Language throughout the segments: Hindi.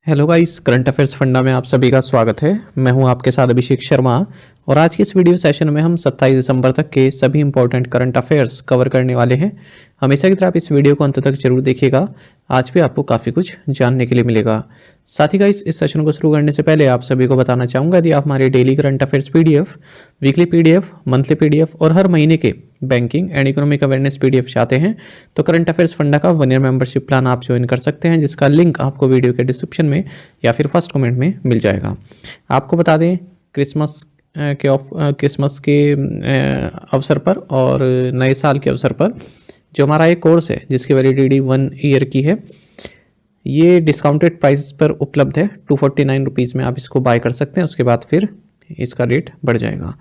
Hello guys, current affairs funda में आप सभी का स्वागत है। मैं हूं आपके साथ अभिषेक शर्मा और आज के इस वीडियो सेशन में हम 27 दिसंबर तक के सभी इंपॉर्टेंट करंट अफेयर्स कवर करने वाले हैं। हमेशा की तरह आप इस वीडियो को अंत तक जरूर देखिएगा। आज भी आपको काफ़ी कुछ जानने के लिए मिलेगा। साथ ही गाइस, इस सेशन को शुरू करने से पहले आप सभी को बताना चाहूँगा, यदि आप हमारे daily current affairs PDF, weekly PDF, monthly PDF और हर महीने के banking and economic awareness PDF चाहते हैं तो करंट अफेयर्स फंडा का 1 ईयर मेंबरशिप प्लान आप ज्वाइन कर सकते हैं, जिसका लिंक आपको वीडियो के डिस्क्रिप्शन में या फिर फर्स्ट कमेंट में मिल जाएगा। आपको बता दें, क्रिसमस के अवसर पर और नए साल के अवसर पर जो हमारा एक कोर्स है जिसकी वैलिडिटी 1 ईयर की है, ये डिस्काउंटेड प्राइस पर उपलब्ध है। 249 रुपीज़ में आप इसको बाय कर सकते हैं। उसके बाद फिर इसका रेट बढ़ जाएगा।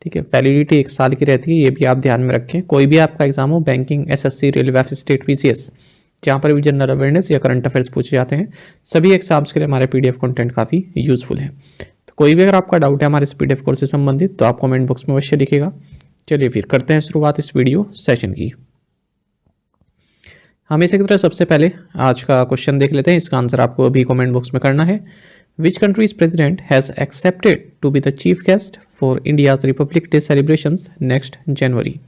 ठीक है, वैलिडिटी 1 साल की रहती है, ये भी आप ध्यान में रखें। कोई भी आपका एग्जाम हो, banking, SSC, railway, state, PCS, जहाँ पर भी जनरल अवेयरनेस या करंट अफेयर्स पूछे जाते हैं, सभी एग्जाम्स के लिए हमारे पीडीएफ कंटेंट काफ़ी यूजफुल है। तो कोई भी अगर आपका डाउट है हमारे इस पीडीएफ कोर्स से संबंधित तो आप कमेंट बॉक्स में अवश्य लिखिएगा। चलिए फिर करते हैं शुरुआत इस वीडियो सेशन की। हमेशा की तरह सबसे पहले आज का क्वेश्चन देख लेते हैं। इसका आंसर आपको अभी कमेंट बॉक्स में करना है। Which country's president has accepted to be the chief guest for India's republic day celebrations next January?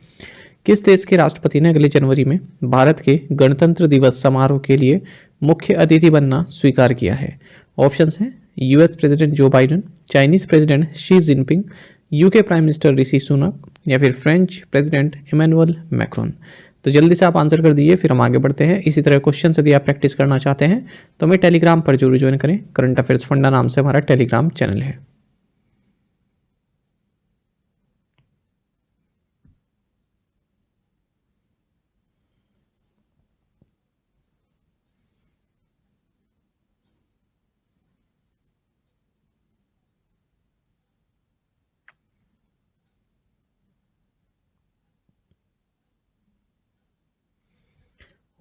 किस देश के राष्ट्रपति ने अगले जनवरी में भारत के गणतंत्र दिवस समारोह के लिए मुख्य अतिथि बनना स्वीकार किया है? ऑप्शंस हैं US president Joe Biden, Chinese president Xi Jinping, UK prime minister Rishi Sunak या फिर फ्रेंच प्रेसिडेंट इमैनुअल मैक्रोन। तो जल्दी से आप आंसर कर दीजिए, फिर हम आगे बढ़ते हैं। इसी तरह क्वेश्चन यदि आप प्रैक्टिस करना चाहते हैं तो हमें टेलीग्राम पर जरूर ज्वाइन करें। करंट अफेयर्स फंडा नाम से हमारा टेलीग्राम चैनल है।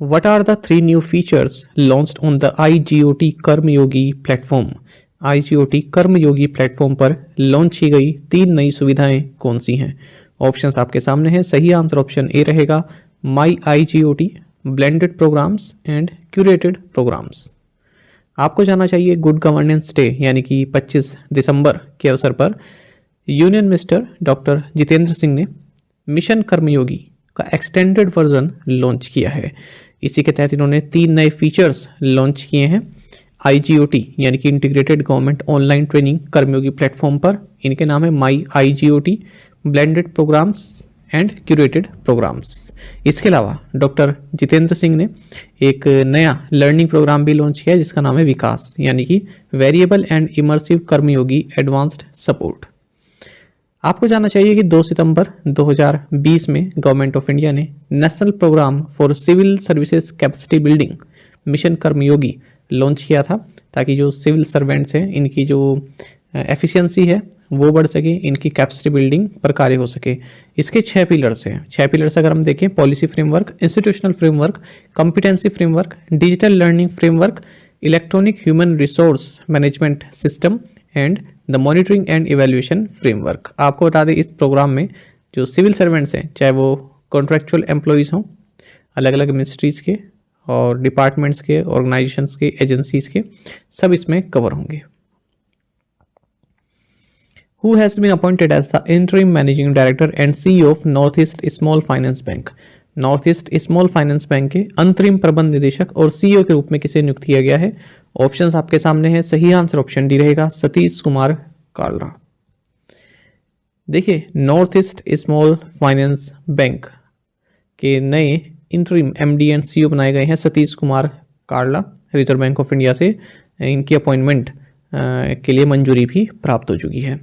What are the 3 new features launched on the IGOT Karmayogi platform? IGOT Karmayogi platform पर लॉन्च की गई 3 नई सुविधाएं कौन सी हैं? ऑप्शंस आपके सामने हैं। सही आंसर ऑप्शन ए रहेगा, my IGOT, blended programmes and curated programmes. आपको जाना चाहिए गुड गवर्नेंस डे यानी कि 25 दिसंबर के अवसर पर union minister doctor Jitendra Singh ने मिशन कर्मयोगी का एक्सटेंडेड वर्जन लॉन्च किया है। इसी के तहत इन्होंने 3 नए फीचर्स लॉन्च किए हैं IGOT यानी कि integrated government online training Karmayogi platform पर। इनके नाम है my IGOT, blended programmes and curated programmes. इसके अलावा डॉक्टर जितेंद्र सिंह ने एक नया लर्निंग प्रोग्राम भी लॉन्च किया है जिसका नाम है विकास यानी कि variable and immersive Karmayogi advanced support. आपको जानना चाहिए कि 2 सितंबर 2020 में गवर्नमेंट ऑफ इंडिया ने national programme for civil services capacity building mission Karmayogi launch किया था, ताकि जो सिविल सर्वेंट्स हैं इनकी जो एफिशिएंसी है वो बढ़ सके, इनकी कैपेसिटी बिल्डिंग पर कार्य हो सके। इसके 6 पिलर्स हैं। 6 पिलर्स अगर हम देखें, policy framework, institutional framework, competency framework, digital learning framework, electronic human resource management system and the monitoring and evaluation framework. आपको बता दें, इस प्रोग्राम में जो सिविल सर्वेंट्स हैं, चाहे वो कॉन्ट्रैक्चुअल एम्प्लॉयज़ हों अलग अलग मिनिस्ट्रीज़ के और डिपार्टमेंट्स के, ऑर्गेनाइजेशंस के, एजेंसीज़ के, सब इसमें कवर होंगे। Who has been appointed as the interim managing director and CEO of North East Small Finance Bank? North east small finance bank के अंतरिम प्रबंध निदेशक और सीईओ के रूप में किसे नियुक्त किया गया है? ऑप्शंस आपके सामने हैं। सही आंसर ऑप्शन डी रहेगा, सतीश कुमार कालरा। देखिए, north east small finance bank के नए इंटरिम एमडी एंड सीईओ बनाए गए हैं Satish Kumar Kalra. Reserve bank of India से इनकी अपॉइंटमेंट के लिए मंजूरी भी प्राप्त हो चुकी है।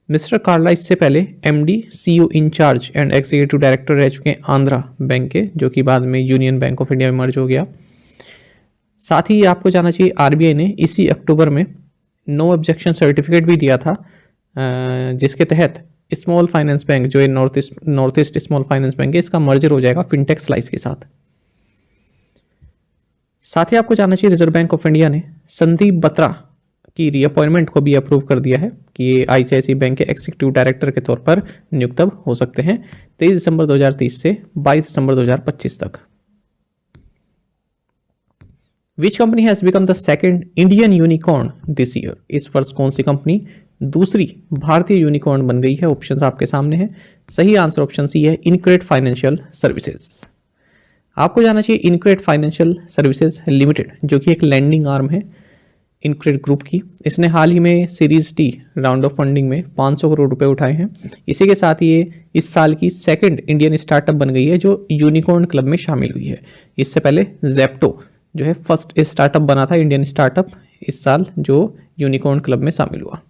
मिस्टर कार्ला इससे पहले MD, CEO in charge and executive director रह चुके हैं आंध्रा बैंक के, जो कि बाद में यूनियन बैंक ऑफ इंडिया में मर्ज हो गया। साथ ही आपको जाना चाहिए आरबीआई ने इसी अक्टूबर में नो ऑब्जेक्शन सर्टिफिकेट भी दिया था, जिसके तहत स्मॉल फाइनेंस बैंक जो है north east small finance bank है, इसका मर्जर हो जाएगा फिनटेक स्लाइस के साथ। साथ ही आपको जाना चाहिए रिजर्व बैंक ऑफ इंडिया ने संदीप बत्रा की रीअपॉइंटमेंट को भी अप्रूव कर दिया है कि ये आईसीआईसीआई बैंक के एग्जीक्यूटिव डायरेक्टर के तौर पर नियुक्त हो सकते हैं 23 दिसंबर 2030 से 22 दिसंबर 2025 तक। Which company has become the second Indian unicorn this year? इस वर्ष कौन सी कंपनी दूसरी भारतीय यूनिकॉर्न बन गई है? ऑप्शंस आपके सामने हैं। सही आंसर ऑप्शन सी है, इनक्रेड फाइनेंशियल सर्विसेज। आपको जाना चाहिए इनक्रेड फाइनेंशियल सर्विसेज लिमिटेड, जो कि एक लैंडिंग आर्म है इनक्रेड ग्रुप की। इसने हाल ही में series D round of funding में 500 करोड़ रुपए उठाए हैं। इसी के साथ ये इस साल की सेकंड इंडियन स्टार्टअप बन गई है जो यूनिकॉर्न क्लब में शामिल हुई है। इससे पहले जेप्टो जो है फर्स्ट स्टार्टअप बना था इंडियन स्टार्टअप इस साल जो यूनिकॉर्न क्लब में शामिल हुआ।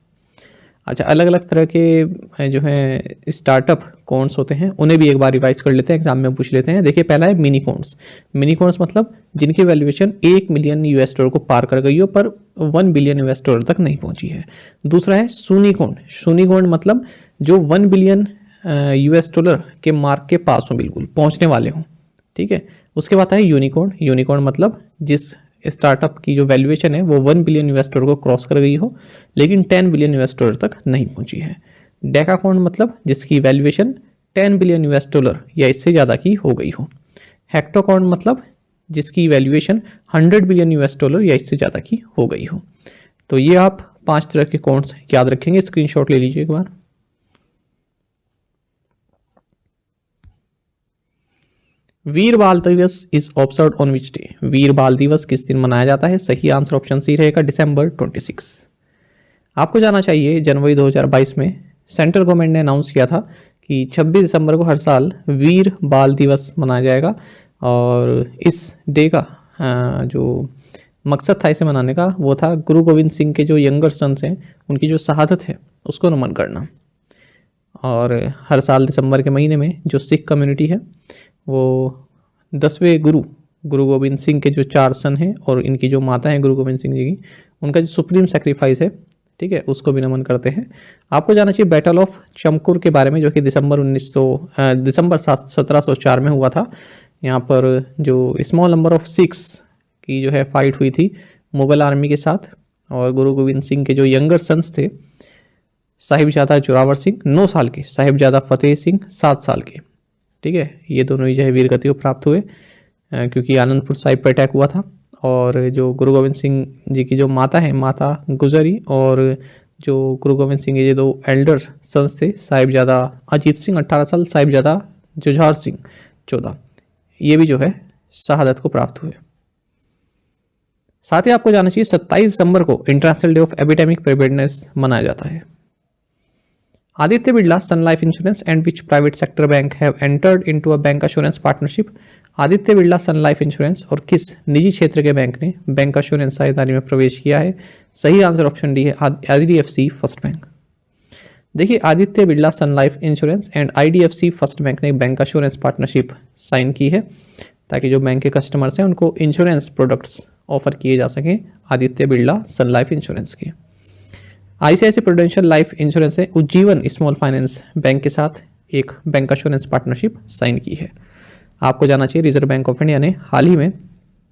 अच्छा, अलग अलग तरह के जो है स्टार्टअप कॉर्न्स होते हैं, उन्हें भी एक बार रिवाइज कर लेते हैं, एग्जाम में पूछ लेते हैं। देखिए, पहला है मिनी कॉर्न्स। मिनी कॉर्न्स मतलब जिनकी वैल्यूएशन 1 मिलियन यूएस डॉलर को पार कर गई हो पर 1 बिलियन यूएस डॉलर तक नहीं पहुंची है। दूसरा है सूनिकॉर्न। सूनिकॉर्न मतलब जो 1 बिलियन यूएस डॉलर के मार्क के पास हो, बिल्कुल पहुंचने वाले हों। ठीक है। उसके बाद है यूनिकॉर्न। यूनिकॉर्न मतलब जिस स्टार्टअप की जो वैल्यूएशन है वो 1 बिलियन यूएस डॉलर को क्रॉस कर गई हो लेकिन 10 बिलियन यूएस डॉलर तक नहीं पहुंची है। डेकाकॉर्न मतलब जिसकी वैल्यूएशन 10 बिलियन यूएस डॉलर या इससे ज़्यादा की हो गई हो। हेक्टोकॉर्न मतलब जिसकी वैल्यूएशन 100 बिलियन यूएस डॉलर या इससे ज़्यादा की हो गई हो। तो ये आप 5 तरह के कॉर्न्स याद रखेंगे, स्क्रीनशॉट ले लीजिए एक बार। Veer Bal Diwas is observe on which day? Veer Bal Diwas किस दिन मनाया जाता है? सही आंसर ऑप्शन सी रहेगा, दिसंबर 26। आपको जाना चाहिए जनवरी 2022 में सेंट्रल गवर्नमेंट ने अनाउंस किया था कि 26 दिसंबर को हर साल वीर बाल दिवस मनाया जाएगा और इस डे का जो मकसद था इसे मनाने का वो था गुरु गोविंद सिंह के जो यंगर सन्स हैं उनकी जो शहादत है उसको नमन करना। और हर साल दिसंबर के महीने में जो सिख कम्युनिटी है वो 10वें गुरु गोविंद सिंह के जो 4 सन हैं और इनकी जो माता हैं गुरु गोविंद सिंह जी की, उनका जो सुप्रीम सेक्रीफाइस है, ठीक है, उसको भी नमन करते हैं। आपको जाना चाहिए बैटल ऑफ चमकुर के बारे में, जो कि दिसंबर 1704 में हुआ था। यहाँ पर जो स्मॉल नंबर ऑफ सिक्स की जो है फाइट हुई थी मुगल आर्मी के साथ और गुरु गोविंद सिंह के जो यंगर सन्स थे साहिबजादा जोरावर सिंह 9 साल के, साहिबजादा फतेह सिंह 7 साल के, ठीक है, ये दोनों ही जो है वीर गति को प्राप्त हुए क्योंकि आनंदपुर साहिब पर अटैक हुआ था। और जो गुरु गोविंद सिंह जी की जो माता है, माता गुजरी, और जो गुरु गोविंद सिंह के ये 2 एल्डर सन्स थे, साहिबजादा अजीत सिंह 18 साल, साहिबजादा जुझार सिंह 14, ये भी जो है शहादत को प्राप्त हुए। साथ ही आपको जाना चाहिए 27 दिसंबर को international day of epidemic preparedness मनाया जाता है। Aditya Birla sun life insurance and which private sector bank have entered into a bank assurance partnership? Aditya Birla sun life insurance और किस निजी क्षेत्र के बैंक ने बैंक एश्योरेंस साझेदारी में प्रवेश किया है? सही आंसर ऑप्शन डी है, IDFC फर्स्ट बैंक। देखिए, Aditya Birla sun life insurance and IDFC first bank ने बैंक एश्योरेंस पार्टनरशिप साइन की है ताकि जो बैंक के कस्टमर्स हैं उनको इंश्योरेंस प्रोडक्ट्स ऑफर किए जा सकें Aditya Birla sun life insurance के। ICICI प्रूडेंशियल लाइफ इंश्योरेंस ने उज्जीवन स्मॉल फाइनेंस बैंक के साथ एक बैंक एश्योरेंस पार्टनरशिप साइन की है। आपको जाना चाहिए रिजर्व बैंक ऑफ इंडिया ने हाल ही में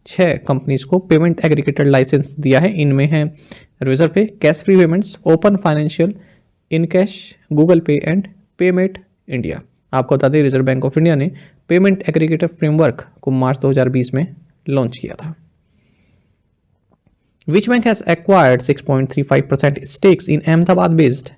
6 कंपनीज को पेमेंट एग्रीगेटर लाइसेंस दिया है। इनमें है रिजर्व पे, cash free payments, open financial, in cash, Google पे एंड पेमेंट इंडिया। आपको बता दें रिजर्व बैंक ऑफ इंडिया ने पेमेंट एग्रीगेटर फ्रेमवर्क को मार्च 2020 में लॉन्च किया था। Which bank has acquired 6.35% stakes in Ahmedabad-based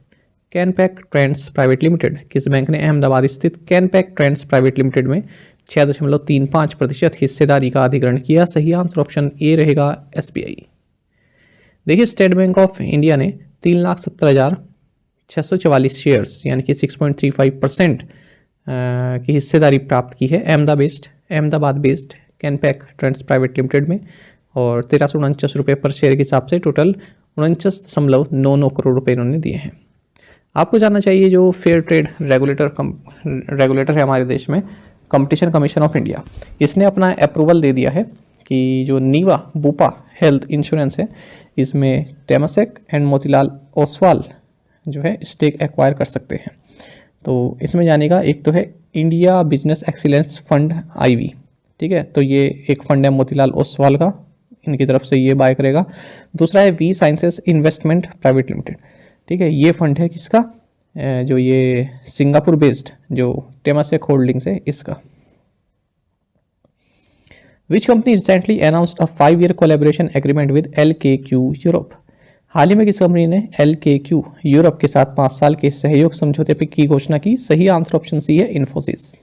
Canpack Trends Private Limited? किस बैंक ने अहमदाबाद स्थित Canpack Trends Private Limited में 6.35% हिस्सेदारी का अधिग्रहण किया? सही आंसर ऑप्शन ए रहेगा, SBI। देखिए, स्टेट बैंक ऑफ इंडिया ने 3,70,644 शेयर्स यानी कि 6.35% की हिस्सेदारी प्राप्त की है Ahmedabad based Canpack trends private limited में और 1349 रुपये पर शेयर के हिसाब से टोटल 49.99 करोड़ रुपए इन्होंने दिए हैं। आपको जानना चाहिए जो फेयर ट्रेड रेगुलेटर है हमारे देश में, कंपटीशन कमीशन ऑफ इंडिया, इसने अपना अप्रूवल दे दिया है कि जो नीवा बुपा हेल्थ इंश्योरेंस है इसमें टेमासेक एंड मोतीलाल ओसवाल जो है स्टेक एक्वायर कर सकते हैं। तो इसमें जानेगा, एक तो है India business excellence fund IB, ठीक है, तो ये एक फंड है मोतीलाल ओसवाल का, इनकी तरफ से ये बाय करेगा। दूसरा है V sciences investment private limited, ठीक है, ये फंड है किसका, जो ये सिंगापुर बेस्ड जो टेमासेक होल्डिंग्स है इसका। Which company recently announced a 5 year collaboration agreement with LKQ Europe. हाल ही में किस कंपनी ने LKQ यूरोप के साथ 5 साल के सहयोग समझौते पर की घोषणा की? सही आंसर ऑप्शन सी है, इन्फोसिस।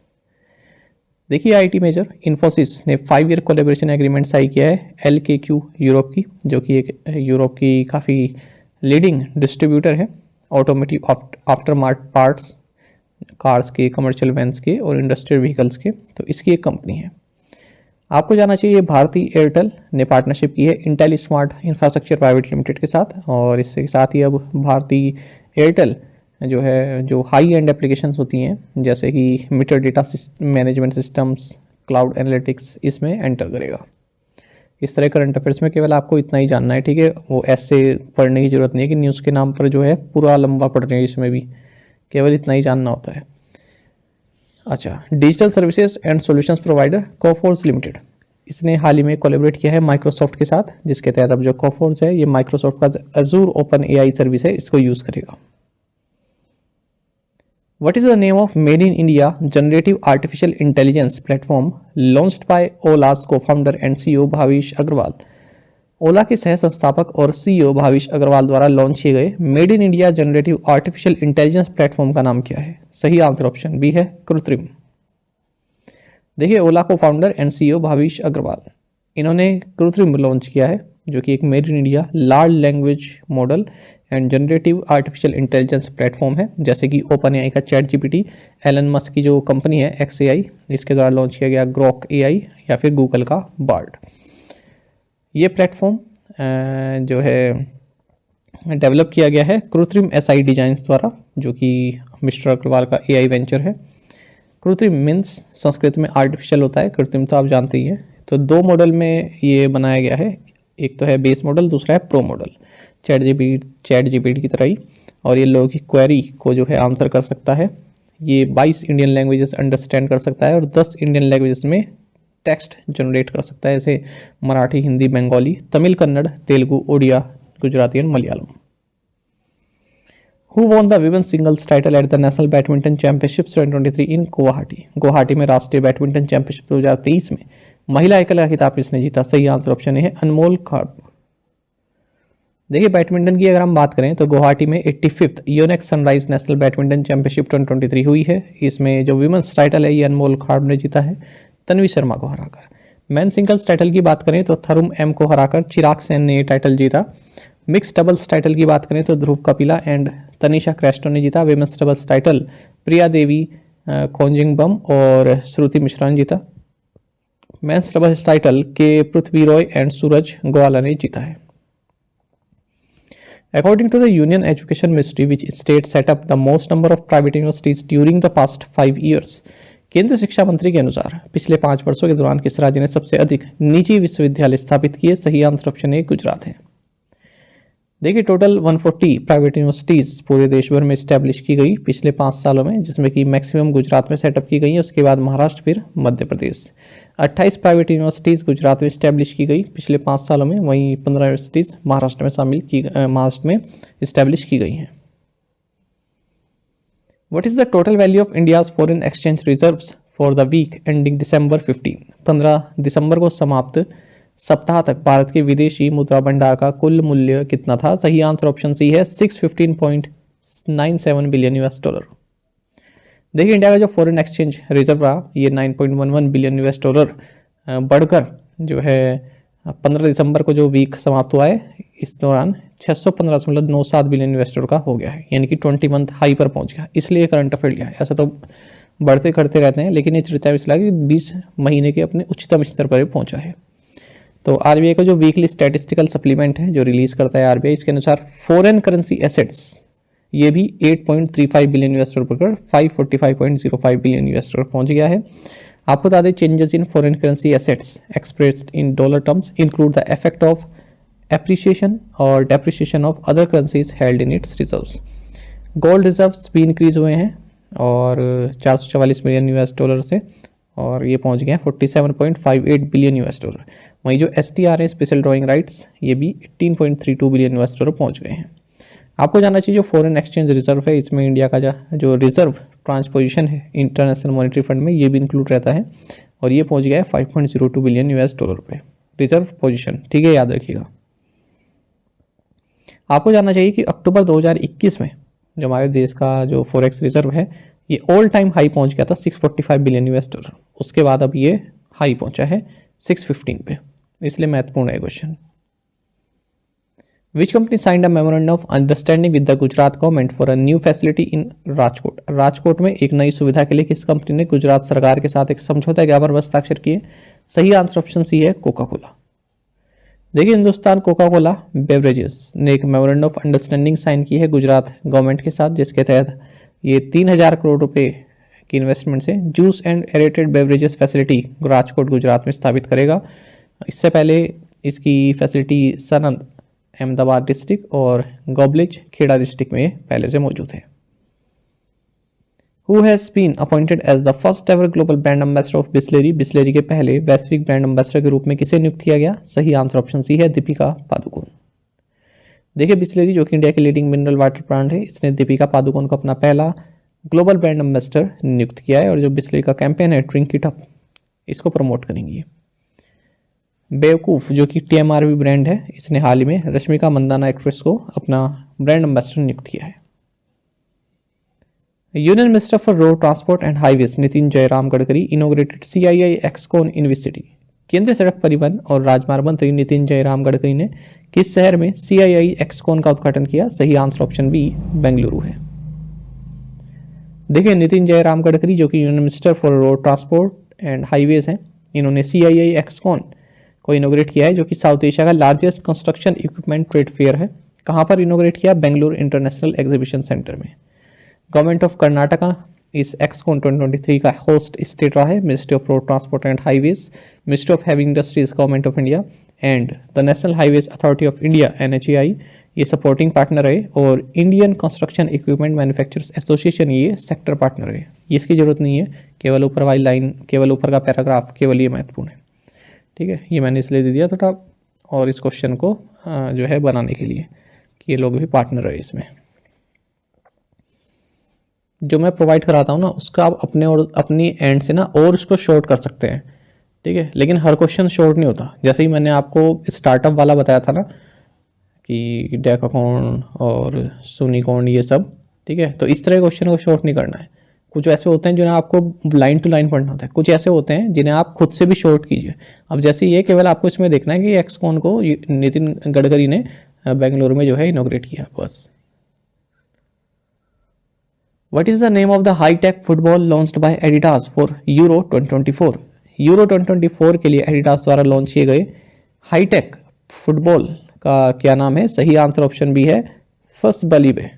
देखिए आईटी मेजर इन्फोसिस ने 5 ईयर कोलेबोरेशन एग्रीमेंट साइन किया है LKQ यूरोप की, जो कि एक यूरोप की काफ़ी लीडिंग डिस्ट्रीब्यूटर है automotive after market parts, cars के, कमर्शियल वैन्स के और इंडस्ट्रियल व्हीकल्स के। तो इसकी एक कंपनी है। आपको जाना चाहिए भारतीय एयरटेल ने पार्टनरशिप की है Intel smart infrastructure private limited के साथ, और इसके साथ ही अब भारतीय एयरटेल जो है, जो हाई एंड एप्लीकेशंस होती हैं जैसे कि meter data management systems, cloud analytics, इसमें एंटर करेगा। इस तरह करंट अफेयर्स में केवल आपको इतना ही जानना है, ठीक है। वो ऐसे पढ़ने की जरूरत नहीं है कि न्यूज़ के नाम पर जो है पूरा लंबा पढ़ रहे हैं, इसमें भी केवल इतना ही जानना होता है। अच्छा, digital services and solutions provider Coforge limited, इसने हाल ही में कोलैबोरेट किया है माइक्रोसॉफ्ट के साथ, जिसके तहत अब जो कोफोर्स है ये माइक्रोसॉफ्ट का अजूर ओपन AI सर्विस है, इसको यूज़ करेगा। What is the name of Made in India generative artificial intelligence platform launched by Ola's co-founder and CEO Bhavish Agarwal? ओला के सह संस्थापक और CEO भाविश अग्रवाल द्वारा लॉन्च किए गए made in India generative artificial intelligence platform का नाम क्या है? सही आंसर ऑप्शन बी है, कृत्रिम। देखिए ओला को founder and CEO Bhavish Aggarwal, इन्होंने कृत्रिम लॉन्च किया है, जो कि एक made in India large language model and generative artificial intelligence platform है, जैसे कि ओपन AI का ChatGPT, एलन मस्क की जो कंपनी है XAI, इसके द्वारा लॉन्च किया गया ग्रोक AI, या फिर गूगल का बार्ड। ये प्लेटफॉर्म जो है डेवलप किया गया है कृत्रिम SI डिजाइंस द्वारा, जो कि मिस्टर अग्रवाल का AI वेंचर है। कृत्रिम मीन्स संस्कृत में आर्टिफिशियल होता है, कृत्रिम तो आप जानते ही हैं। तो 2 मॉडल में ये बनाया गया है, एक तो है बेस मॉडल, दूसरा है प्रो मॉडल, ChatGPT की तरह ही, और ये लोगों की क्वेरी को जो है आंसर कर सकता है। ये 22 इंडियन लैंग्वेजेस अंडरस्टैंड कर सकता है और 10 इंडियन लैंग्वेजेस में टेक्स्ट जनरेट कर सकता है, जैसे Marathi, Hindi, Bengali, Tamil, Kannada, Telugu, Odia, Gujarati and Malayalam. Who won the women's singles title at the National Badminton Championships 2023 in Guwahati? Guwahati में राष्ट्रीय बैडमिंटन चैंपियनशिप 2023 में महिला एकल का खिताब किसने जीता? सही आंसर ऑप्शन है, अनमोल खार्प। देखिए बैडमिंटन की अगर हम बात करें तो गुवाहाटी में 85th Yonex sunrise national badminton championship 2023 हुई है। इसमें जो विमेंस टाइटल है ये अनमोल खार्प ने जीता है, तन्वी शर्मा को हराकर। मैन सिंगल्स टाइटल की बात करें तो थरुम M को हराकर चिराग सेन ने ये टाइटल जीता। मिक्स डबल्स टाइटल की बात करें तो ध्रुव कपिला एंड तनिषा क्रेस्टो ने जीता। Women's doubles title Priya Devi खोंजिंगबम और श्रुति मिश्रा ने जीता। मेंस डबल्स टाइटल के पृथ्वी रॉय एंड सूरज गोवाला ने जीता है। According to the Union Education Ministry, which state set up the most number of private universities during the past 5 years? केंद्र शिक्षा मंत्री के अनुसार पिछले 5 वर्षों के दौरान किस राज्य ने सबसे अधिक निजी विश्वविद्यालय स्थापित किए? सही आंसर ऑप्शन ए, गुजरात है। देखिए टोटल 140 प्राइवेट यूनिवर्सिटीज़ पूरे देश भर में इस्टेब्लिश की गई पिछले 5 सालों में, जिसमें कि मैक्सिमम गुजरात में सेटअप की गई है, उसके बाद महाराष्ट्र, फिर मध्य प्रदेश। 28 प्राइवेट यूनिवर्सिटीज़ गुजरात में इस्टेब्लिश की गई पिछले 5 सालों में, वहीं 15 यूनिवर्सिटीज़ महाराष्ट्र में इस्टेब्लिश की गई हैं। What is the total value of India's foreign exchange reserves for the week ending December 15? 15 दिसंबर को समाप्त सप्ताह तक भारत के विदेशी मुद्रा भंडार का कुल मूल्य कितना था? सही आंसर ऑप्शन सी है, 615.97 बिलियन $। देखिए इंडिया का जो फॉरेन एक्सचेंज रिजर्व रहा ये 9.11 बिलियन $, बढ़कर जो है 15 दिसंबर को जो वीक समाप्त हुआ है इस दौरान 615.97 बिलियन $, का हो गया है, यानी कि 20 मंथ हाई पर पहुंच गया। इसलिए करंट अफेयर लिया है। ऐसा तो बढ़ते करते रहते हैं, लेकिन ये 43 लाख 20 महीने के अपने उच्चतम स्तर पर पहुंचा है। तो RBI का जो वीकली स्टैटिस्टिकल सप्लीमेंट है जो रिलीज करता है RBI, इसके अनुसार फॉरेन करेंसी एसेट्स ये भी 8.35 बिलियन $, पर 545.05 बिलियन $, पहुंच गया है। आपको बता दें changes in foreign currency assets expressed in dollar terms include the effect of appreciation और depreciation of other currencies held in its reserves. Gold reserves भी इंक्रीज हुए हैं और 444 मिलियन $, से, और ये पहुंच गए हैं 47.58 बिलियन $। वहीं जो STR है स्पेशल ड्रॉइंग राइट्स ये भी 18.32 बिलियन $, पहुंच गए हैं। आपको जानना चाहिए जो फॉरेन एक्सचेंज रिजर्व है इसमें इंडिया का जो रिजर्व ट्रांसपोजिशन है इंटरनेशनल मॉनेटरी फंड में ये भी इंक्लूड रहता है, और ये पहुंच गया है 5.02 बिलियन यूएस डॉलर पे रिजर्व पोजीशन। ठीक है, याद रखिएगा। आपको जानना चाहिए कि अक्टूबर 2021 में जो हमारे देश का जो फॉरेक्स रिजर्व है ये ऑल टाइम हाई पहुंच गया था 645 बिलियन यूएस डॉलर। उसके बाद अब ये हाई पहुंचा है 615 पे, इसलिए महत्वपूर्ण है question. Which company signed a memorandum of understanding with the Gujarat government for a new facility in Rajkot. Rajkot में एक नई सुविधा के लिए किस कंपनी ने गुजरात सरकार के साथ एक समझौता ज्ञापन पर हस्ताक्षर किए? सही आंसर ऑप्शन सी है, कोका कोला। देखिए, हिंदुस्तान कोका कोला बेवरेजेस ने एक मेमोरेंडम ऑफ अंडरस्टैंडिंग साइन की है गुजरात गवर्नमेंट के साथ, जिसके तहत ये 3000 करोड़ रुपए की इन्वेस्टमेंट से juice and aerated beverages facility Rajkot Gujarat में स्थापित करेगा। इससे पहले इसकी फैसिलिटी सनंद अहमदाबाद डिस्ट्रिक्ट और गॉबलिच खेड़ा डिस्ट्रिक्ट में पहले से मौजूद है। Who has been appointed as the first ever global brand ambassador of Bisleri? Bisleri के पहले वैश्विक ब्रांड एम्बेसडर के रूप में किसे नियुक्त किया गया? सही आंसर ऑप्शन सी है, दीपिका पादुकोण। देखिए, बिस्लेरी जो कि इंडिया की लीडिंग मिनरल वाटर ब्रांड है, इसने दीपिका पादुकोण को अपना पहला ग्लोबल ब्रांड एम्बेसडर नियुक्त किया है और जो बिस्लेरी का कैंपेन है ड्रिंक इट अप, इसको प्रमोट करेंगी। बेवकूफ़ जो कि TMRV ब्रांड है, इसने हाल ही में रश्मिका मंदाना एक्ट्रेस को अपना ब्रांड एम्बेसडर नियुक्त किया है। Union minister for road transport and highways Nitin Jairam Gadkari inaugurated CII Excon in which city. केंद्रीय सड़क परिवहन और राजमार्ग मंत्री नितिन जयराम गडकरी ने किस शहर में CII एक्सकॉन का उद्घाटन किया? सही आंसर ऑप्शन बी, बेंगलुरु है। देखिए, नितिन जयराम गडकरी जो कि union minister for road transport and highways हैं, इन्होंने CII एक्सकॉन को इनोग्रेट किया है, जो कि साउथ एशिया का largest construction equipment trade fair है। कहाँ पर इनोग्रेट किया? बेंगलुरु इंटरनेशनल एग्जीबिशन सेंटर में। गवर्नमेंट ऑफ कर्नाटका इस एक्सकॉन 2023 का होस्ट स्टेट रहा है। Ministry of road transport and highways, ministry of heavy industries government of India and the national highways authority of India NHAI ये सपोर्टिंग पार्टनर है और Indian construction equipment manufacturers association ये सेक्टर पार्टनर है। इसकी जरूरत नहीं है, केवल ऊपर वाली लाइन, केवल ऊपर का पैराग्राफ, केवल ये महत्वपूर्ण है। ठीक है, ये मैंने इसलिए दे दिया थोड़ा और इस क्वेश्चन को जो है बनाने के लिए कि ये लोग भी पार्टनर है इसमें। जो मैं प्रोवाइड कराता हूँ ना, उसका आप अपने और अपनी एंड से ना और उसको शॉर्ट कर सकते हैं। ठीक है, लेकिन हर क्वेश्चन शॉर्ट नहीं होता। जैसे ही मैंने आपको स्टार्टअप वाला बताया था ना कि डेकाकॉन और सुनिकॉन ये सब, ठीक है, तो इस तरह क्वेश्चन को शॉर्ट नहीं करना है। कुछ ऐसे होते हैं जिन्हें आपको लाइन टू लाइन पढ़ना होता है, कुछ ऐसे होते हैं जिन्हें आप खुद से भी शॉर्ट कीजिए। अब जैसे ये केवल आपको इसमें देखना है कि एक्सकॉन को नितिन गडकरी ने बेंगलुरु में जो है इनोग्रेट किया, बस। What is the name of the high-tech football launched by Adidas for Euro 2024? Euro 2024 के लिए एडिडास द्वारा लॉन्च किए गए हाईटेक फुटबॉल का क्या नाम है? सही आंसर ऑप्शन बी है, फर्स्ट बलीबे।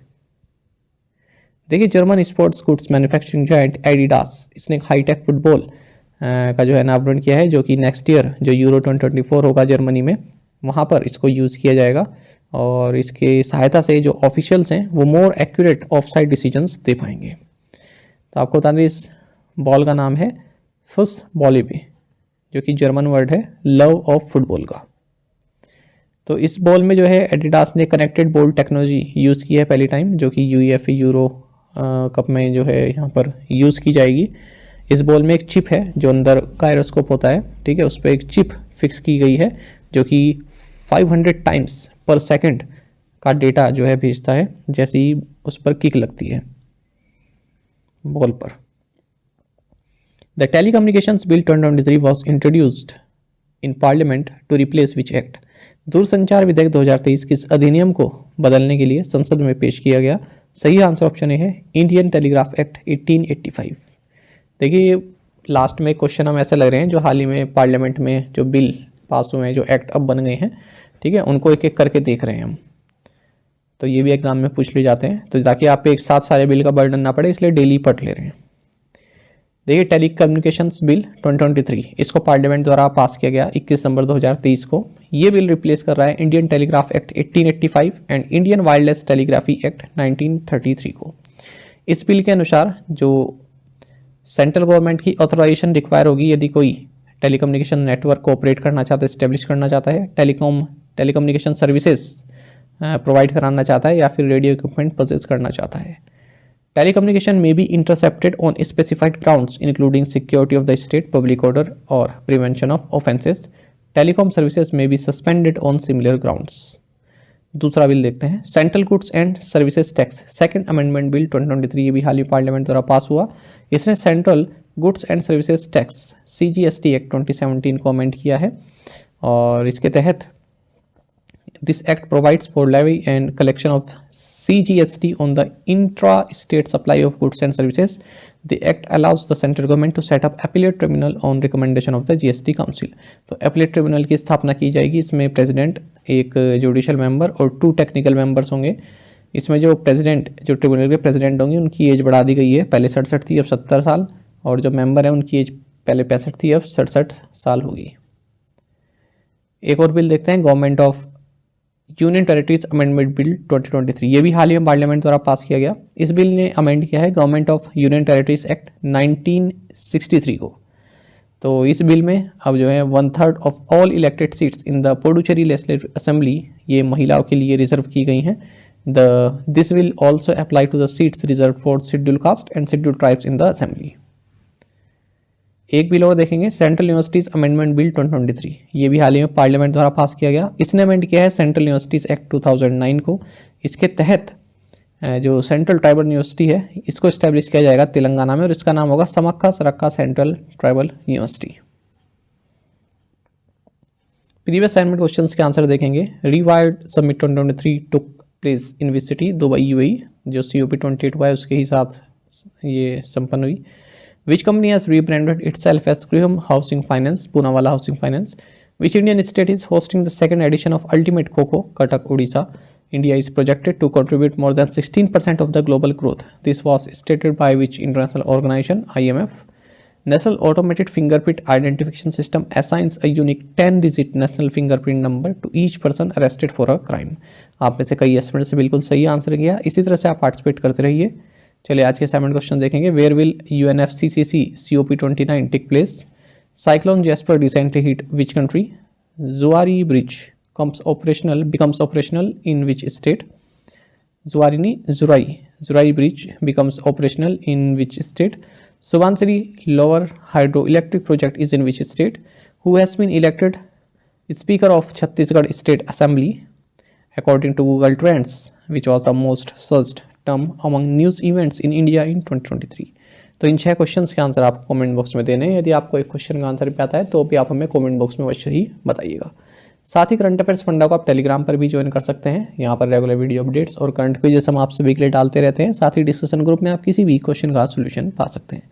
देखिए, German sports goods manufacturing giant Adidas, इसने हाईटेक फुटबॉल का जो है अनावरण किया है, जो कि नेक्स्ट ईयर जो यूरो 2024 होगा जर्मनी में, वहाँ पर इसको यूज़ किया जाएगा और इसके सहायता से जो ऑफिशियल्स हैं वो more accurate of side decisions दे पाएंगे। तो आपको बता दें, इस बॉल का नाम है फुस बॉलीबे, जो कि जर्मन वर्ड है लव ऑफ फुटबॉल का। तो इस बॉल में जो है एडिडास ने कनेक्टेड बॉल टेक्नोलॉजी यूज़ की है पहली टाइम, जो कि UEFA यूरो कप में जो है यहाँ पर यूज़ की जाएगी। इस बॉल में एक चिप है जो अंदर गायरोस्कोप होता है, ठीक है, उस पर एक चिप फिक्स की गई है जो कि 500 टाइम्स पर सेकंड का डेटा जो है भेजता है जैसे ही उस पर किक लगती है बॉल पर। The telecommunications bill 2023 was introduced in parliament to replace which act? दूरसंचार विधेयक 2023 किस अधिनियम को बदलने के लिए संसद में पेश किया गया? सही आंसर ऑप्शन ए है, इंडियन टेलीग्राफ एक्ट 1885। देखिए, लास्ट में क्वेश्चन हम ऐसे लग रहे हैं जो हाल ही में पार्लियामेंट में जो बिल पास हुए हैं, जो एक्ट अब बन गए हैं, ठीक है, उनको एक एक करके देख रहे हैं हम। तो ये भी एग्जाम में पूछ लिए जाते हैं, तो ताकि आप एक साथ सारे बिल का बर्डन ना पड़े, इसलिए डेली पढ़ ले रहे हैं। देखिए, टेलीकम्युनिकेशंस बिल 2023 इसको पार्लियामेंट द्वारा पास किया गया 21 दिसंबर 2023 को। ये बिल रिप्लेस कर रहा है Indian telegraph act 1885 and Indian wireless telegraphy act 1933 को। इस बिल के अनुसार जो सेंट्रल गवर्नमेंट की ऑथराइजेशन रिक्वायर होगी यदि कोई टेलीकम्युनिकेशन नेटवर्क को ऑपरेट करना चाहता है, स्टेब्लिश करना चाहता है, टेलीकम्युनिकेशन सर्विसेज प्रोवाइड कराना चाहता है या फिर रेडियो इक्विपमेंट परचेज करना चाहता है। Telecommunication may be intercepted on specified grounds, including security of the state, public order, or prevention of offenses. Telecom services may be suspended on similar grounds. दूसरा बिल देखते हैं, central goods and services tax, second amendment bill 2023, ये भी हाल ही पार्लियामेंट द्वारा पास हुआ। इसने central goods and services tax CGST act 2017 को अमेंड किया है और इसके तहत this act provides for levy and collection of CGST on the intra-state supply of goods and services. The act allows the central government to set up appellate tribunal on recommendation of the GST council. तो appellate tribunal की स्थापना की जाएगी। इसमें प्रेसिडेंट, एक जुडिशल मेंबर और 2 टेक्निकल मेंबर्स होंगे। इसमें जो ट्रिब्यूनल के प्रेसिडेंट होंगे उनकी एज बढ़ा दी गई है, पहले 67 थी अब 70 साल, और जो मेंबर हैं उनकी एज पहले 65 थी अब 67 साल होगी। एक और बिल देखते हैं, government of union territories amendment bill 2023, ये भी हाल ही में पार्लियामेंट द्वारा पास किया गया। इस बिल ने अमेंड किया है government of union territories act 1963 को। तो इस बिल में अब जो है 1/3 of all elected seats in the Puducherry legislative assembly ये महिलाओं के लिए रिजर्व की गई हैं। This will also apply to the seats reserve for schedule caste and schedule tribes in the assembly. एक बिल और देखेंगे, सेंट्रल यूनिवर्सिटीज अमेंडमेंट बिल 2023, ये भी हाल ही में पार्लियामेंट द्वारा पास किया गया। इसने अमेंड किया है सेंट्रल यूनिवर्सिटीज एक्ट 2009 को। इसके तहत जो सेंट्रल ट्राइबल यूनिवर्सिटी है इसको इस्टेब्लिश किया जाएगा तेलंगाना में और इसका नाम होगा समक्का सरक्का central tribal university. Previous assignment questions के आंसर देखेंगे। Revived summit 2023 took place in which city? Dubai UAE। जो COP 28 हुआ है उसके ही साथ ये संपन्न हुई। Which company has rebranded itself as Griham Housing Finance, Poonawalla Housing Finance? Which Indian state is hosting the second edition of Ultimate Coco, Cuttack, Odisha? India is projected to contribute more than 16% of the global growth. This was stated by which international organization? IMF. National Automated Fingerprint Identification System assigns a unique 10-digit national fingerprint number to each person arrested for a crime. आप में से कई एस्टिमेट से बिल्कुल सही आंसर किया। इसी तरह से आप पार्टिसिपेट करते रहिए। चलिए आज के असाइनमेंट क्वेश्चन देखेंगे। Where will UNFCCC COP 29 take place? Cyclone Jasper recently hit which country? Zuari bridge becomes operational in which state? Zuari bridge becomes operational in which state? Subansiri Lower Hydroelectric Project is in which state? Who has been elected Speaker of Chhattisgarh State Assembly according to Google Trends, which was the most searched term among news events in India in 2023? तो इन 6 क्वेश्चंस के आंसर आपको कमेंट बॉक्स में देने हैं। यदि आपको एक क्वेश्चन का आंसर भी आता है तो भी आप हमें कमेंट बॉक्स में अवश्य ही बताइएगा। साथ ही करंट अफेयर्स फंडा को आप टेलीग्राम पर भी ज्वाइन कर सकते हैं। यहाँ पर रेगुलर वीडियो अपडेट्स और करंट क्विज़ेस हम आप सभी के लिए डालते रहते हैं। साथ ही डिस्कशन ग्रुप में आप किसी भी क्वेश्चन का सोल्यूशन पा सकते हैं।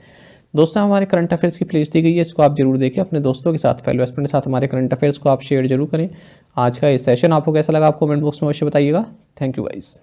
दोस्तों हमारे करंट अफेयर्स की प्लेलिस्ट दी गई है, इसको आप जरूर देखें। अपने दोस्तों के साथ, फेलो एस्पिरेंट के साथ हमारे करंट अफेयर्स को आप शेयर जरूर करें। आज का ये सेशन आपको कैसा लगा आप कमेंट बॉक्स में अवश्य बताइएगा। Thank you guys.